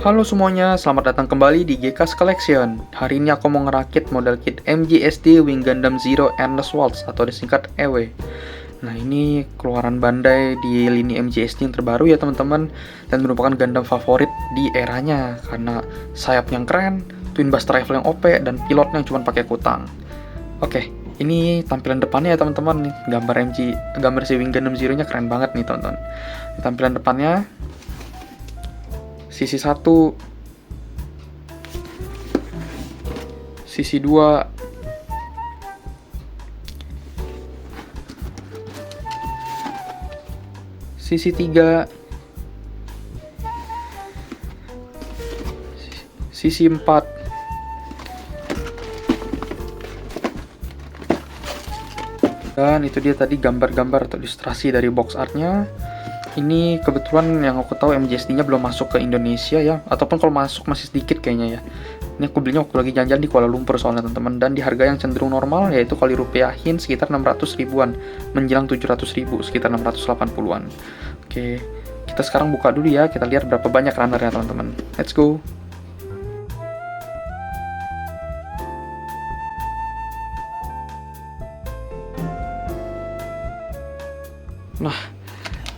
Halo semuanya, selamat datang kembali di GK's Collection. Hari ini aku mau ngerakit model kit MGSD Wing Gundam Zero Endless Waltz atau disingkat EW. Nah, ini keluaran Bandai di lini MGSD yang terbaru ya teman-teman, dan merupakan Gundam favorit di eranya karena sayap yang keren, twin buster rifle yang OP, dan pilotnya cuma pakai kutang. Oke, ini tampilan depannya ya teman-teman. Gambar si Wing Gundam Zero-nya keren banget nih teman-teman. Tampilan depannya sisi 1, sisi 2, sisi 3, sisi 4, dan itu dia tadi gambar-gambar atau ilustrasi dari box artnya. Ini kebetulan yang aku tahu MGSD-nya belum masuk ke Indonesia ya, ataupun kalau masuk masih sedikit kayaknya ya. Ini aku belinya waktu lagi jalan-jalan di Kuala Lumpur soalnya teman-teman, dan di harga yang cenderung normal, yaitu kalau dirupiahin sekitar 600 ribuan, menjelang 700 ribu, sekitar 680-an. Oke, kita sekarang buka dulu ya, kita lihat berapa banyak runner-nya teman-teman. Let's go! Nah,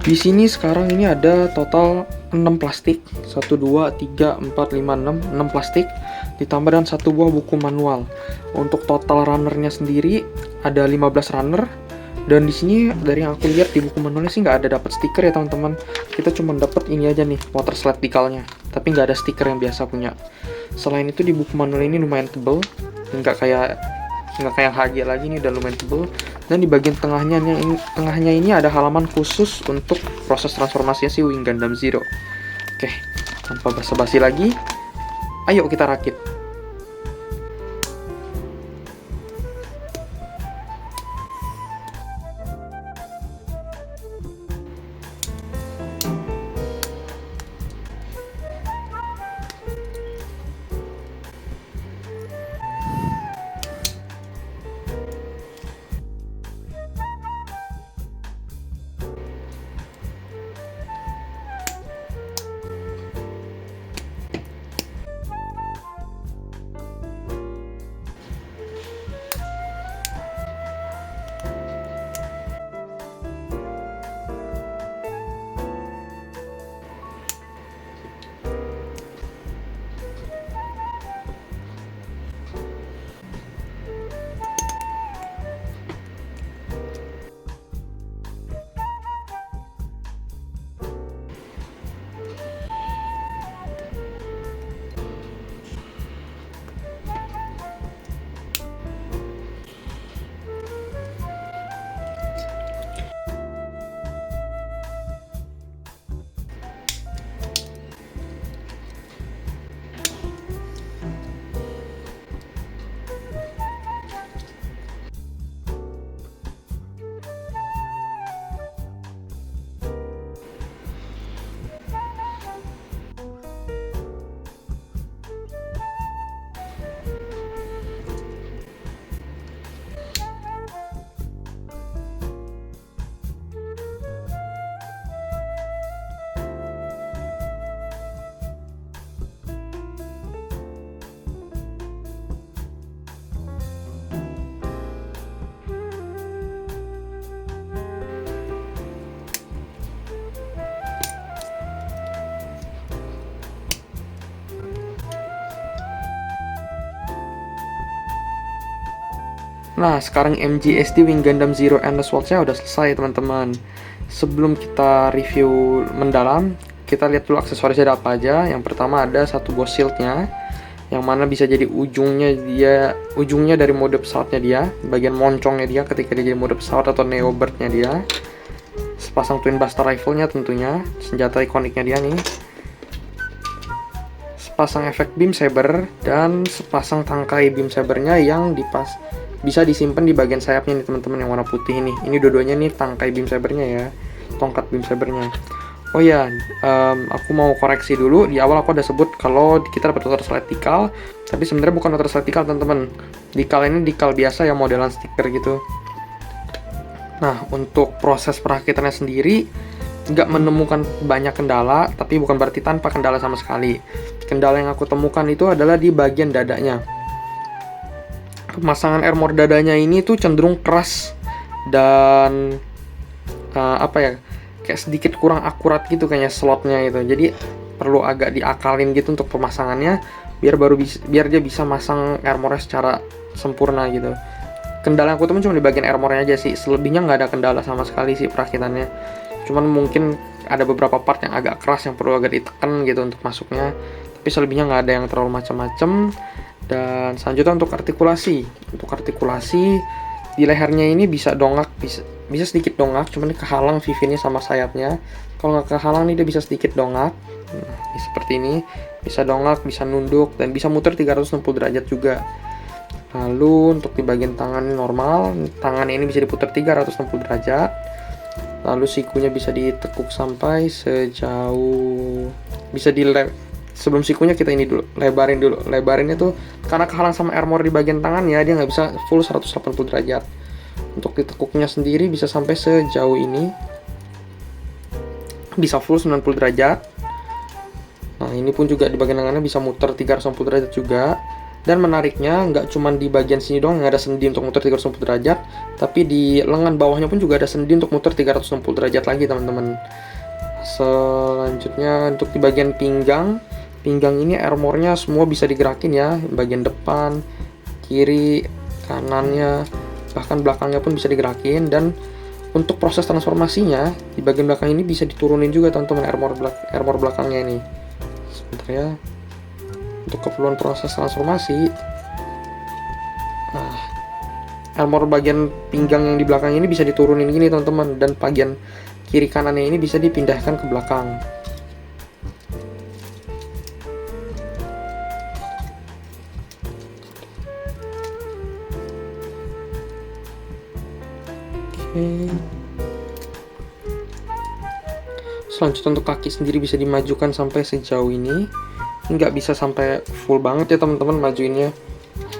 di sini sekarang ini ada total 6 plastik. 1 2 3 4 5 6 plastik ditambah dengan 1 buah buku manual. Untuk total runnernya sendiri ada 15 runner, dan di sini dari yang aku lihat di buku manualnya sih nggak ada dapat stiker ya teman-teman. Kita cuma dapat ini aja nih, water slide decalnya, tapi nggak ada stiker yang biasa punya. Selain itu di buku manual ini lumayan tebel, nggak kayak yang HG lagi, nih udah lumayan tebel. Dan di bagian tengahnya ini ada halaman khusus untuk proses transformasinya si Wing Gundam Zero. Oke, tanpa basa-basi lagi, ayo kita rakit. Nah, sekarang MGSD Wing Gundam Zero Endless Waltz-nya udah selesai teman-teman. Sebelum kita review mendalam, kita lihat dulu aksesorisnya ada apa aja. Yang pertama ada satu buah shield-nya, yang mana bisa jadi ujungnya dari mode pesawatnya dia, bagian moncongnya dia ketika dia jadi mode pesawat atau neo bird-nya dia. Sepasang twin buster rifle-nya tentunya, senjata ikoniknya dia nih. Sepasang efek beam saber, dan sepasang tangkai beam sabernya yang bisa disimpan di bagian sayapnya nih teman-teman, yang warna putih ini. Ini dua-duanya nih tangkai beam sabernya ya, tongkat beam sabernya. Oh ya, aku mau koreksi dulu. Di awal aku udah sebut kalau kita dapat water slide decal, tapi sebenarnya bukan water slide decal teman-teman. Decal ini decal biasa yang modelan stiker gitu. Nah, untuk proses perakitannya sendiri, nggak menemukan banyak kendala, tapi bukan berarti tanpa kendala sama sekali. Kendala yang aku temukan itu adalah di bagian dadanya. Pemasangan armor dadanya ini tuh cenderung keras dan kayak sedikit kurang akurat gitu kayaknya slotnya itu. Jadi perlu agak diakalin gitu untuk pemasangannya biar dia bisa masang armornya secara sempurna gitu. Kendala yang aku temukan cuma di bagian armornya aja sih. Selebihnya nggak ada kendala sama sekali sih perakitannya. Cuman mungkin ada beberapa part yang agak keras yang perlu agak ditekan gitu untuk masuknya. Tapi selebihnya nggak ada yang terlalu macam-macam. Dan selanjutnya untuk artikulasi. Untuk artikulasi di lehernya ini bisa dongak, bisa sedikit dongak, cuman kehalang vivinnya sama sayapnya. Kalau nggak kehalang nih dia bisa sedikit dongak. Nah, seperti ini, bisa dongak, bisa nunduk, dan bisa muter 360 derajat juga. Lalu untuk di bagian tangan normal, tangan ini bisa diputar 360 derajat. Lalu sikunya bisa ditekuk sampai sejauh, sebelum sikunya kita ini dulu, lebarinnya tuh karena kehalang sama armor di bagian tangannya, dia nggak bisa full 180 derajat. Untuk ditekuknya sendiri bisa sampai sejauh ini, bisa full 90 derajat. Nah ini pun juga di bagian tangannya bisa muter 360 derajat juga. Dan menariknya nggak cuma di bagian sini doang yang ada sendi untuk muter 360 derajat, tapi di lengan bawahnya pun juga ada sendi untuk muter 360 derajat lagi teman-teman. Selanjutnya untuk di bagian pinggang ini armornya semua bisa digerakin ya, bagian depan, kiri, kanannya, bahkan belakangnya pun bisa digerakin. Dan untuk proses transformasinya di bagian belakang ini bisa diturunin juga teman-teman armor belakangnya ini. Sebentar ya. Untuk keperluan proses transformasi, armor bagian pinggang yang di belakang ini bisa diturunin gini teman-teman, dan bagian kiri kanannya ini bisa dipindahkan ke belakang. Selanjutnya untuk kaki sendiri bisa dimajukan sampai sejauh ini. Nggak bisa sampai full banget ya teman-teman majuinnya.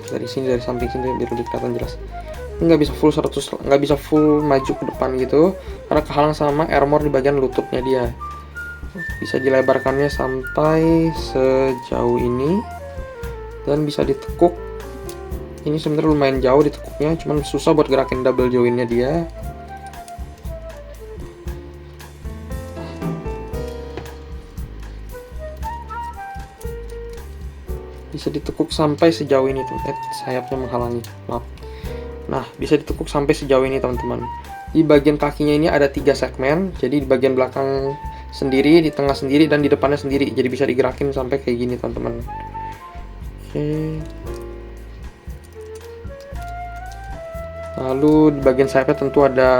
Dari samping sini biar lebih kelihatan jelas. Nggak bisa full 100, nggak bisa full maju ke depan gitu karena kehalang sama armor di bagian lututnya dia. Bisa dilebarkannya sampai sejauh ini dan bisa ditekuk. Ini sebenarnya lumayan jauh ditekuknya, cuman susah buat gerakin double joinnya dia. Bisa ditekuk sampai sejauh ini tuh, sayapnya menghalangi, maaf. Nah, bisa ditekuk sampai sejauh ini teman-teman. Di bagian kakinya ini ada 3 segmen, jadi di bagian belakang sendiri, di tengah sendiri, dan di depannya sendiri. Jadi bisa digerakin sampai kayak gini teman-teman. Oke. Lalu di bagian sayapnya tentu ada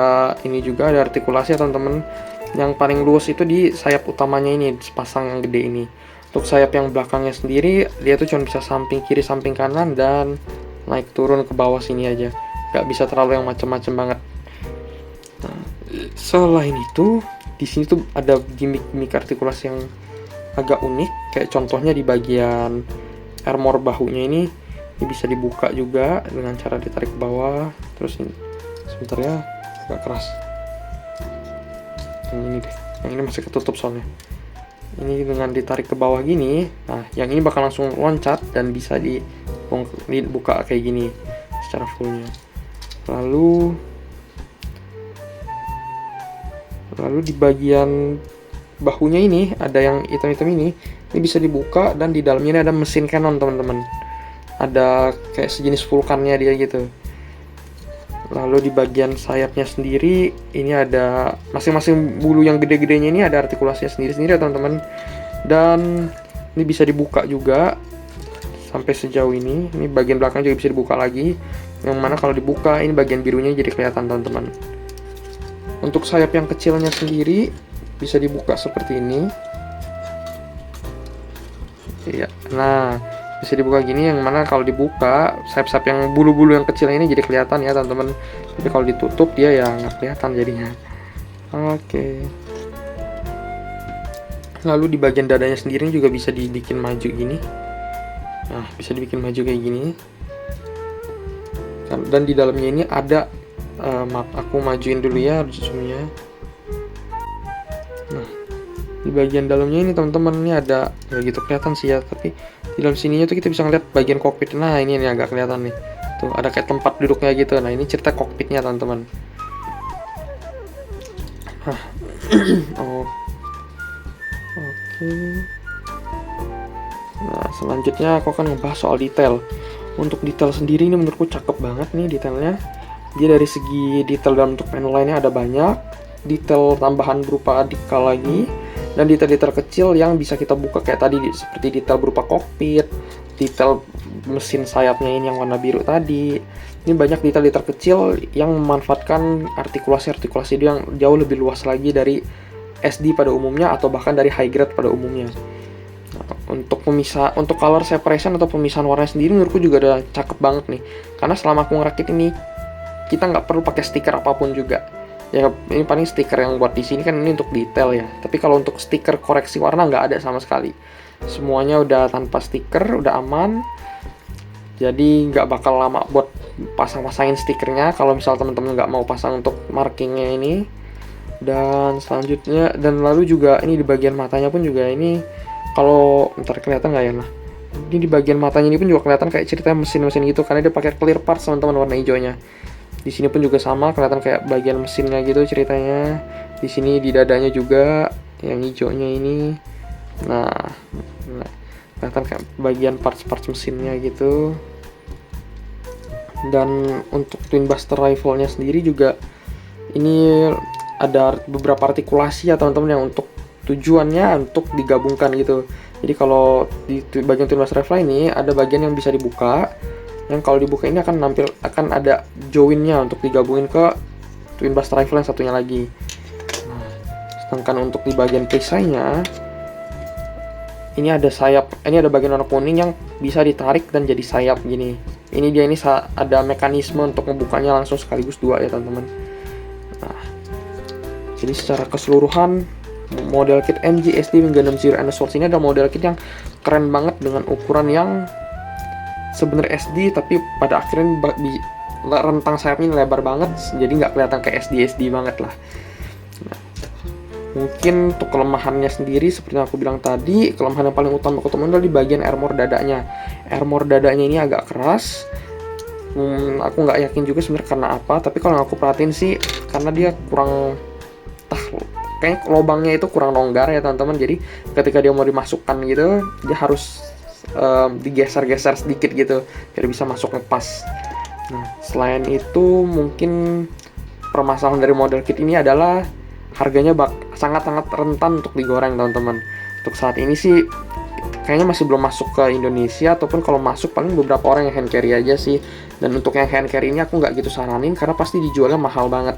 ini juga, ada artikulasi ya teman-teman. Yang paling luas itu di sayap utamanya ini, sepasang yang gede ini. Untuk sayap yang belakangnya sendiri, dia tuh cuma bisa samping kiri, samping kanan, dan naik turun ke bawah sini aja. Gak bisa terlalu yang macam-macam banget. Nah, selain itu, di sini tuh ada gimmick artikulasi yang agak unik. Kayak contohnya di bagian armor bahunya ini bisa dibuka juga dengan cara ditarik ke bawah. Terus ini, sebentar ya, agak keras. Yang ini deh, yang ini masih ketutup soalnya. Ini dengan ditarik ke bawah gini, nah yang ini bakal langsung loncat dan bisa dibuka kayak gini secara fullnya. Lalu di bagian bahunya ini ada yang hitam-hitam ini bisa dibuka, dan di dalamnya ini ada mesin cannon teman-teman. Ada kayak sejenis vulkannya dia gitu. Lalu di bagian sayapnya sendiri ini ada masing-masing bulu yang gede-gedenya ini ada artikulasinya sendiri-sendiri ya teman-teman. Dan ini bisa dibuka juga sampai sejauh ini. Ini bagian belakang juga bisa dibuka lagi. Yang mana kalau dibuka ini bagian birunya jadi kelihatan teman-teman. Untuk sayap yang kecilnya sendiri bisa dibuka seperti ini. Iya. Nah, bisa dibuka gini, yang mana kalau dibuka sayap-sayap yang bulu-bulu yang kecil ini jadi kelihatan ya teman-teman. Tapi kalau ditutup dia ya nggak kelihatan jadinya. Oke. Lalu di bagian dadanya sendiri juga bisa dibikin maju gini. Nah, bisa dibikin maju kayak gini. Dan di dalamnya ini ada maaf, aku majuin dulu ya zoomnya. Di bagian dalamnya ini teman-teman, ini ada nggak gitu kelihatan sih ya, tapi di dalam sininya tuh kita bisa ngeliat bagian kokpit. Nah ini nih agak kelihatan nih, tuh ada kayak tempat duduknya gitu. Nah ini cerita kokpitnya teman-teman. Nah, oh, oke. Nah selanjutnya aku akan ngebahas soal detail. Untuk detail sendiri ini menurutku cakep banget nih detailnya. Dia dari segi detail dalam bentuk panel lainnya ada banyak, detail tambahan berupa decal lagi, dan detail-detail kecil yang bisa kita buka kayak tadi seperti detail berupa kokpit, detail mesin sayapnya ini yang warna biru tadi. Ini banyak detail-detail kecil yang memanfaatkan artikulasi-artikulasi dia yang jauh lebih luas lagi dari SD pada umumnya atau bahkan dari high grade pada umumnya. Nah, untuk color separation atau pemisahan warna sendiri menurutku juga udah cakep banget nih. Karena selama aku ngerakit ini kita nggak perlu pakai stiker apapun juga. Ya ini paling stiker yang buat di sini kan ini untuk detail ya. Tapi kalau untuk stiker koreksi warna nggak ada sama sekali. Semuanya udah tanpa stiker, udah aman. Jadi nggak bakal lama buat pasang-pasangin stikernya kalau misal teman-teman nggak mau pasang untuk markingnya ini. Dan selanjutnya, dan lalu juga ini di bagian matanya pun juga ini, kalau ntar kelihatan nggak ya, nah ini di bagian matanya ini pun juga kelihatan kayak cerita mesin-mesin gitu karena dia pakai clear parts teman-teman warna hijaunya. Di sini pun juga sama, kelihatan kayak bagian mesinnya gitu ceritanya. Di sini di dadanya juga yang hijaunya ini. Nah kelihatan kayak bagian parts-parts mesinnya gitu. Dan untuk twin buster rifle-nya sendiri juga ini ada beberapa artikulasi ya teman-teman yang untuk tujuannya untuk digabungkan gitu. Jadi kalau di bagian twin buster rifle ini ada bagian yang bisa dibuka, yang kalau dibuka ini akan ada joinnya untuk digabungin ke twin buster rifle yang satunya lagi. Nah, sedangkan untuk di bagian perisainya ini ada sayap, ini ada bagian warna kuning yang bisa ditarik dan jadi sayap gini. Ini dia, ini ada mekanisme untuk membukanya langsung sekaligus dua ya teman-teman. Nah, jadi secara keseluruhan model kit MG SD Wing Gundam Zero and the Swords ini adalah model kit yang keren banget dengan ukuran yang sebenarnya SD tapi pada akhirnya rentang sayapnya lebar banget, jadi nggak kelihatan kayak SD banget lah. Nah, mungkin untuk kelemahannya sendiri seperti yang aku bilang tadi, kelemahan yang paling utama adalah di bagian armor dadanya. Armor dadanya ini agak keras. Aku nggak yakin juga sebenarnya karena apa, tapi kalau aku perhatiin sih karena dia kurang kayaknya lubangnya itu kurang longgar ya teman-teman. Jadi ketika dia mau dimasukkan gitu, dia harus digeser-geser sedikit gitu biar bisa masuk ngepas. Nah, selain itu mungkin permasalahan dari model kit ini adalah harganya sangat-sangat rentan untuk digoreng teman-teman. Untuk saat ini sih kayaknya masih belum masuk ke Indonesia, ataupun kalau masuk paling beberapa orang yang hand carry aja sih. Dan untuk yang hand carry ini aku nggak gitu saranin karena pasti dijualnya mahal banget.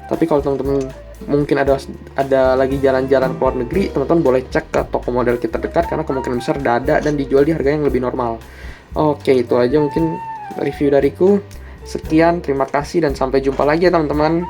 Tapi kalau teman-teman mungkin ada lagi jalan-jalan ke luar negeri, teman-teman boleh cek ke toko model kit terdekat karena kemungkinan besar ada dan dijual di harga yang lebih normal. Oke, itu aja mungkin review dariku. Sekian, terima kasih dan sampai jumpa lagi ya teman-teman.